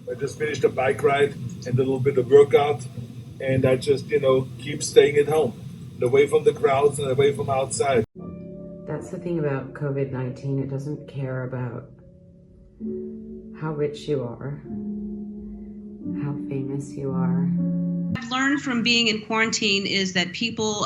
I just finished a bike ride and a little bit of workout, and I just, keep staying at home, away from the crowds and away from outside. That's the thing about COVID-19. It doesn't care about how rich you are, how famous you are. I've learned from being in quarantine is that people,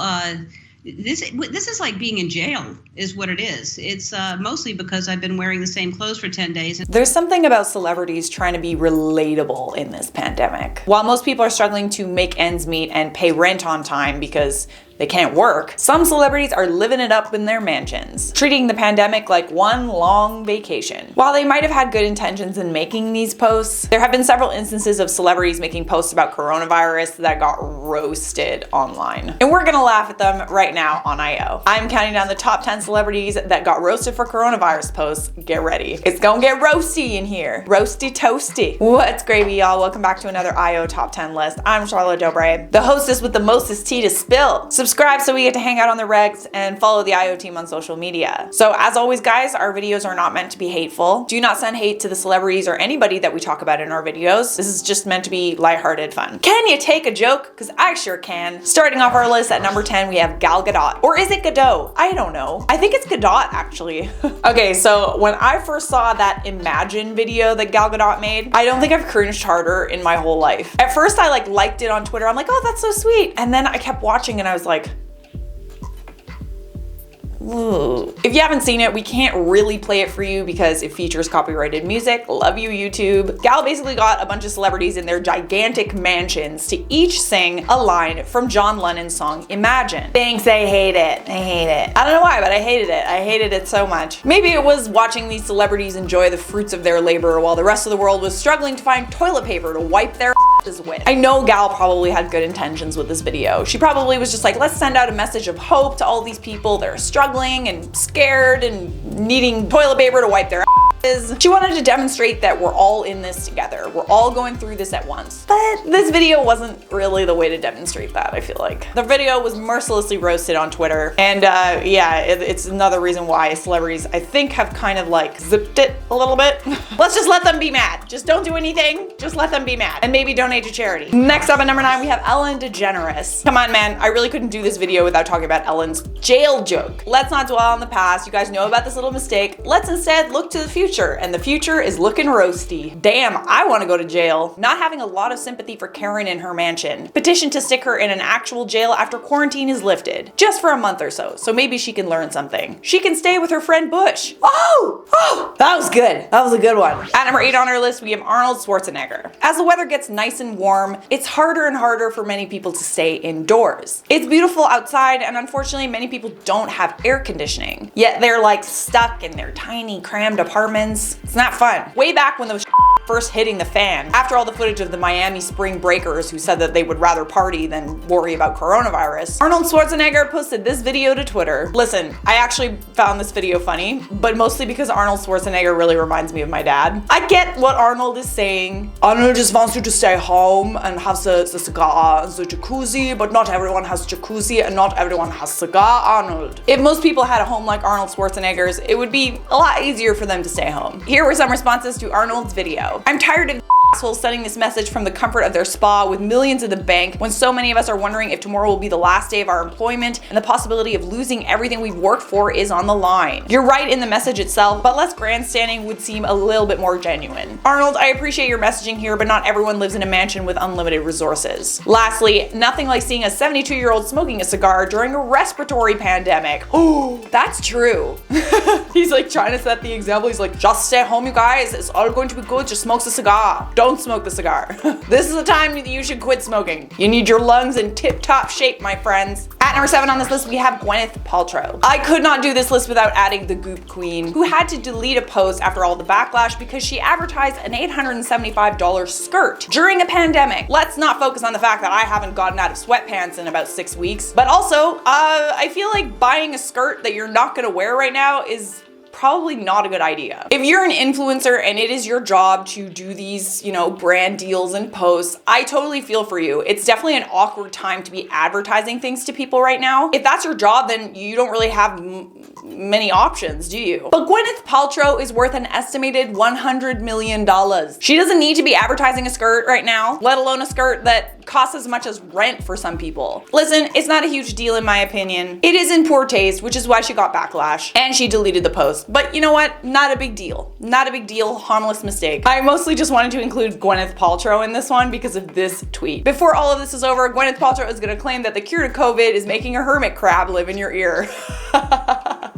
this is like being in jail is what it is. It's mostly because I've been wearing the same clothes for 10 days. There's something about celebrities trying to be relatable in this pandemic. While most people are struggling to make ends meet and pay rent on time because they can't work, some celebrities are living it up in their mansions, treating the pandemic like one long vacation. While they might have had good intentions in making these posts, there have been several instances of celebrities making posts about coronavirus that got roasted online. And we're gonna laugh at them right now on IO. I'm counting down the top 10 celebrities that got roasted for coronavirus posts. Get ready. It's gonna get roasty in here. Roasty toasty. What's gravy, y'all? Welcome back to another IO top 10 list. I'm Charlotte Dobre, the hostess with the mostest tea to spill. Subscribe so we get to hang out on the regs and follow the IO team on social media. So as always, guys, our videos are not meant to be hateful. Do not send hate to the celebrities or anybody that we talk about in our videos. This is just meant to be lighthearted fun. Can you take a joke? Because I sure can. Starting off our list at number 10, we have Gal Gadot. Or is it Gadot? I don't know. I think it's Gadot, actually. Okay, so when I first saw that Imagine video that Gal Gadot made, I don't think I've cringed harder in my whole life. At first I liked it on Twitter. I'm like, oh, that's so sweet. And then I kept watching and I was like, ooh. If you haven't seen it, we can't really play it for you because it features copyrighted music. Love you, YouTube. Gal basically got a bunch of celebrities in their gigantic mansions to each sing a line from John Lennon's song Imagine. Thanks, I hate it. I hate it. I don't know why, but I hated it. I hated it so much. Maybe it was watching these celebrities enjoy the fruits of their labor while the rest of the world was struggling to find toilet paper to wipe their with. I know Gal probably had good intentions with this video. She probably was just like, let's send out a message of hope to all these people that are struggling and scared and needing toilet paper to wipe their asses. She wanted to demonstrate that we're all in this together. We're all going through this at once. But this video wasn't really the way to demonstrate that, I feel like. The video was mercilessly roasted on Twitter. And yeah, it's another reason why celebrities, I think, have kind of like zipped it a little bit. Let's just let them be mad. Just don't do anything. Just let them be mad. And maybe donate to charity. Next up at number 9, we have Ellen DeGeneres. Come on, man. I really couldn't do this video without talking about Ellen's jail joke. Let's not dwell on the past. You guys know about this little mistake. Let's instead look to the future. And the future is looking roasty. Damn, I want to go to jail. Not having a lot of sympathy for Karen in her mansion. Petition to stick her in an actual jail after quarantine is lifted. Just for a month or so. So maybe she can learn something. She can stay with her friend Bush. Oh, that was good. That was a good one. At number 8 on our list, we have Arnold Schwarzenegger. As the weather gets nice and warm, it's harder and harder for many people to stay indoors. It's beautiful outside, and unfortunately many people don't have air conditioning. Yet they're like stuck in their tiny crammed apartments. It's not fun. Way back when those first hitting the fan, after all the footage of the Miami spring breakers who said that they would rather party than worry about coronavirus, Arnold Schwarzenegger posted this video to Twitter. Listen, I actually found this video funny, but mostly because Arnold Schwarzenegger really reminds me of my dad. I get what Arnold is saying. Arnold just wants you to stay home and have the cigar and the jacuzzi, but not everyone has jacuzzi and not everyone has cigar, Arnold. If most people had a home like Arnold Schwarzenegger's, it would be a lot easier for them to stay home. Here were some responses to Arnold's video. I'm tired of assholes sending this message from the comfort of their spa with millions in the bank when so many of us are wondering if tomorrow will be the last day of our employment and the possibility of losing everything we've worked for is on the line. You're right in the message itself, but less grandstanding would seem a little bit more genuine. Arnold, I appreciate your messaging here, but not everyone lives in a mansion with unlimited resources. Lastly, nothing like seeing a 72-year-old smoking a cigar during a respiratory pandemic. Oh, that's true. He's like trying to set the example. He's like, just stay home, you guys. It's all going to be good. Just smoke the cigar. Don't smoke the cigar. This is the time that you should quit smoking. You need your lungs in tip-top shape, my friends. At number 7 on this list, we have Gwyneth Paltrow. I could not do this list without adding the Goop Queen, who had to delete a post after all the backlash because she advertised an $875 skirt during a pandemic. Let's not focus on the fact that I haven't gotten out of sweatpants in about 6 weeks, but also, I feel like buying a skirt that you're not gonna wear right now is probably not a good idea. If you're an influencer and it is your job to do these, you know, brand deals and posts, I totally feel for you. It's definitely an awkward time to be advertising things to people right now. If that's your job, then you don't really have many options, do you? But Gwyneth Paltrow is worth an estimated $100 million. She doesn't need to be advertising a skirt right now, let alone a skirt that costs as much as rent for some people. Listen, it's not a huge deal in my opinion. It is in poor taste, which is why she got backlash and she deleted the post. But you know what? Not a big deal. Not a big deal, harmless mistake. I mostly just wanted to include Gwyneth Paltrow in this one because of this tweet. Before all of this is over, Gwyneth Paltrow is gonna claim that the cure to COVID is making a hermit crab live in your ear.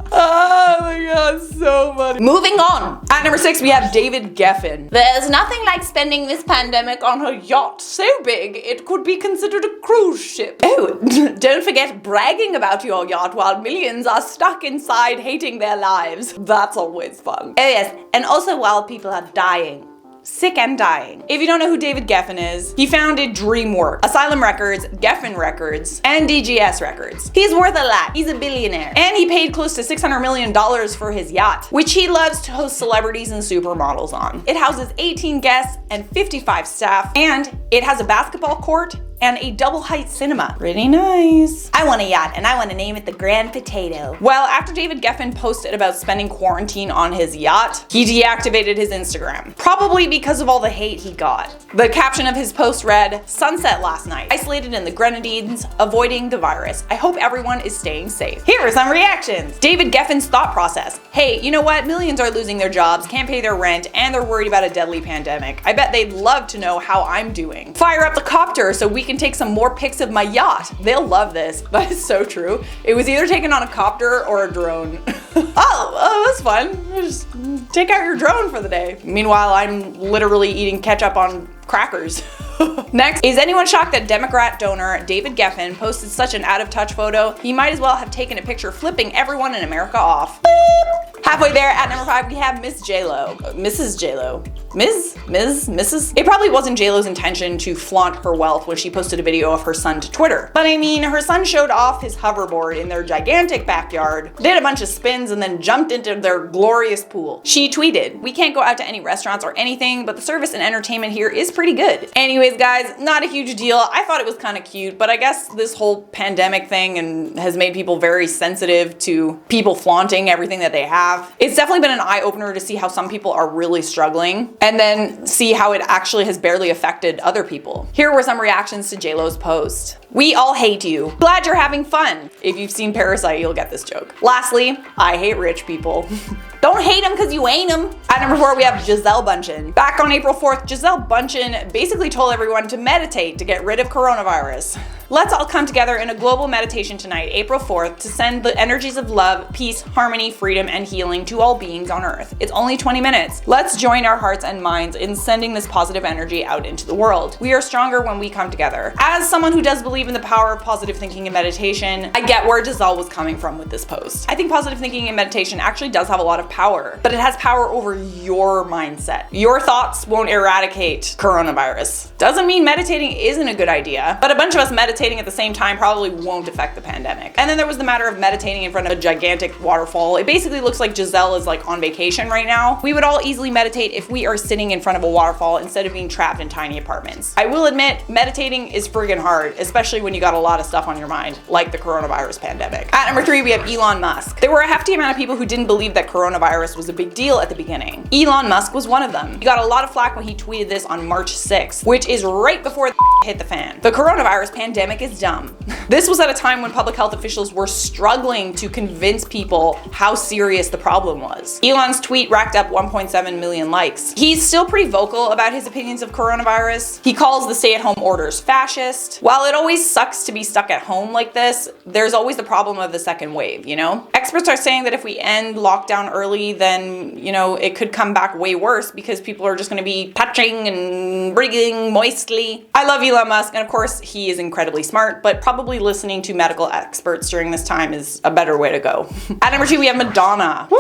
Oh my god, so funny. Moving on. At number 6, we have David Geffen. There's nothing like spending this pandemic on a yacht so big it could be considered a cruise ship. Oh, don't forget bragging about your yacht while millions are stuck inside hating their lives. That's always fun. Oh yes, and also while people are dying. Sick and dying. If you don't know who David Geffen is, he founded DreamWorks, Asylum Records, Geffen Records, and DGS Records. He's worth a lot. He's a billionaire. And he paid close to $600 million for his yacht, which he loves to host celebrities and supermodels on. It houses 18 guests and 55 staff, and it has a basketball court and a double height cinema. Pretty nice. I want a yacht and I want to name it the Grand Potato. Well, after David Geffen posted about spending quarantine on his yacht, he deactivated his Instagram. Probably because of all the hate he got. The caption of his post read, "Sunset last night, isolated in the Grenadines, avoiding the virus. I hope everyone is staying safe." Here are some reactions. David Geffen's thought process. Hey, you know what? Millions are losing their jobs, can't pay their rent, and they're worried about a deadly pandemic. I bet they'd love to know how I'm doing. Fire up the copter so we can take some more pics of my yacht. They'll love this. That is so true. It was either taken on a copter or a drone. Oh, that's fun. Just take out your drone for the day. Meanwhile, I'm literally eating ketchup on crackers. Next, is anyone shocked that Democrat donor David Geffen posted such an out-of-touch photo? He might as well have taken a picture flipping everyone in America off. Halfway there, at number 5, we have Miss J-Lo. Mrs. J-Lo. Mrs. It probably wasn't J-Lo's intention to flaunt her wealth when she posted a video of her son to Twitter. But I mean, her son showed off his hoverboard in their gigantic backyard, did a bunch of spins, and then jumped into their glorious pool. She tweeted, "We can't go out to any restaurants or anything, but the service and entertainment here is pretty good." Anyways, guys, not a huge deal. I thought it was kind of cute, but I guess this whole pandemic thing has made people very sensitive to people flaunting everything that they have. It's definitely been an eye-opener to see how some people are really struggling, and then see how it actually has barely affected other people. Here were some reactions to J-Lo's post. "We all hate you. Glad you're having fun." If you've seen Parasite, you'll get this joke. Lastly, I hate rich people. Don't hate them because you ain't them. At number 4, we have Gisele Bündchen. Back on April 4th, Gisele Bündchen basically told everyone to meditate to get rid of coronavirus. Let's all come together in a global meditation tonight, April 4th, to send the energies of love, peace, harmony, freedom, and healing to all beings on Earth. It's only 20 minutes. Let's join our hearts and minds in sending this positive energy out into the world. We are stronger when we come together. As someone who does believe in the power of positive thinking and meditation, I get where Gisele was coming from with this post. I think positive thinking and meditation actually does have a lot of power, but it has power over your mindset. Your thoughts won't eradicate coronavirus. Doesn't mean meditating isn't a good idea, but a bunch of us meditating at the same time probably won't affect the pandemic. And then there was the matter of meditating in front of a gigantic waterfall. It basically looks like Gisele is like on vacation right now. We would all easily meditate if we are sitting in front of a waterfall instead of being trapped in tiny apartments. I will admit, meditating is friggin' hard, especially when you got a lot of stuff on your mind, like the coronavirus pandemic. At number 3, we have Elon Musk. There were a hefty amount of people who didn't believe that coronavirus was a big deal at the beginning. Elon Musk was one of them. He got a lot of flack when he tweeted this on March 6th, which is right before the hit the fan. The coronavirus pandemic is dumb. This was at a time when public health officials were struggling to convince people how serious the problem was. Elon's tweet racked up 1.7 million likes. He's still pretty vocal about his opinions of coronavirus. He calls the stay-at-home orders fascist. While it always sucks to be stuck at home like this, there's always the problem of the second wave, you know? Experts are saying that if we end lockdown early, then, you know, it could come back way worse because people are just gonna be touching and breathing moistly. I love Elon Musk, and of course he is incredibly smart, but probably listening to medical experts during this time is a better way to go. At number 2, we have Madonna. Woo!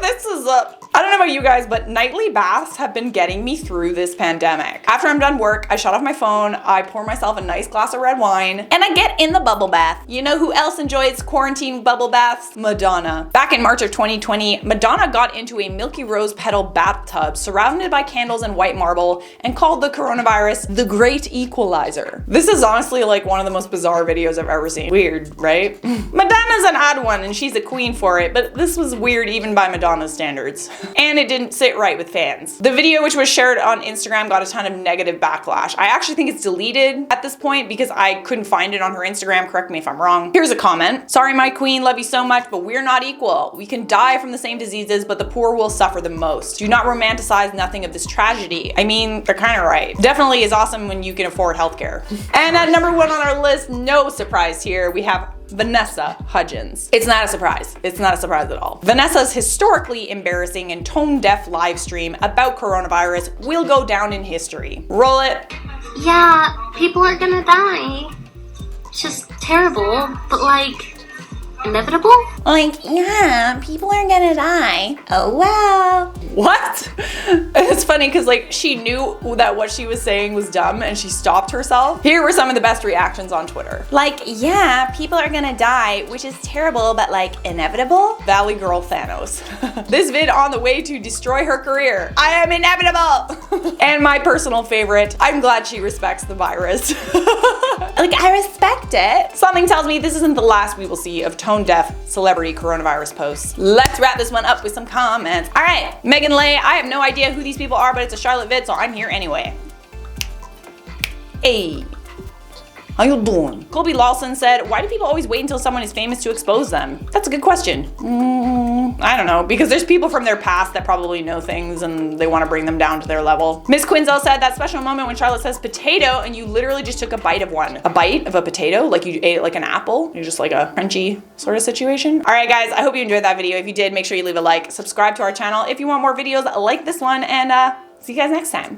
This is I don't know about you guys, but nightly baths have been getting me through this pandemic. After I'm done work, I shut off my phone, I pour myself a nice glass of red wine, and I get in the bubble bath. You know who else enjoys quarantine bubble baths? Madonna. Back in March of 2020, Madonna got into a Milky Rose petal bathtub surrounded by candles and white marble and called the coronavirus the Great Equalizer. This is honestly like one of the most bizarre videos I've ever seen. Weird, right? Madonna's an odd one and she's a queen for it, but this was weird even by Madonna's standards. And it didn't sit right with fans. The video, which was shared on Instagram, got a ton of negative backlash. I actually think it's deleted at this point because I couldn't find it on her Instagram. Correct me if I'm wrong. Here's a comment. Sorry, my queen, love you so much, but we're not equal. We can die from the same diseases, but the poor will suffer the most. Do not romanticize nothing of this tragedy. I mean, they're kind of right. Definitely is awesome when you can afford healthcare. And at number 1 on our list, no surprise here, we have Vanessa Hudgens. It's not a surprise. It's not a surprise at all. Vanessa's historically embarrassing and tone-deaf live stream about coronavirus will go down in history. Roll it. Yeah, people are gonna die. It's just terrible, but like, inevitable? Like, yeah, people are gonna die. Oh well. What? It's funny because like she knew that what she was saying was dumb and she stopped herself. Here were some of the best reactions on Twitter. Like, yeah, people are gonna die, which is terrible, but like inevitable? Valley Girl Thanos. This vid on the way to destroy her career. I am inevitable. And my personal favorite, I'm glad she respects the virus. Like, I respect it. Something tells me this isn't the last we will see of tone-deaf celebrity coronavirus posts. Let's wrap this one up with some comments. All right, Megan Lay, I have no idea who these people are, but it's a Charlotte vid, so I'm here anyway. Hey. How you doing? Colby Lawson said, why do people always wait until someone is famous to expose them? That's a good question. I don't know, because there's people from their past that probably know things and they want to bring them down to their level. Miss Quinzel said, that special moment when Charlotte says potato and you literally just took a bite of one. A bite of a potato? Like you ate it like an apple? You're just like a crunchy sort of situation? All right, guys, I hope you enjoyed that video. If you did, make sure you leave a like, subscribe to our channel if you want more videos like this one, and see you guys next time.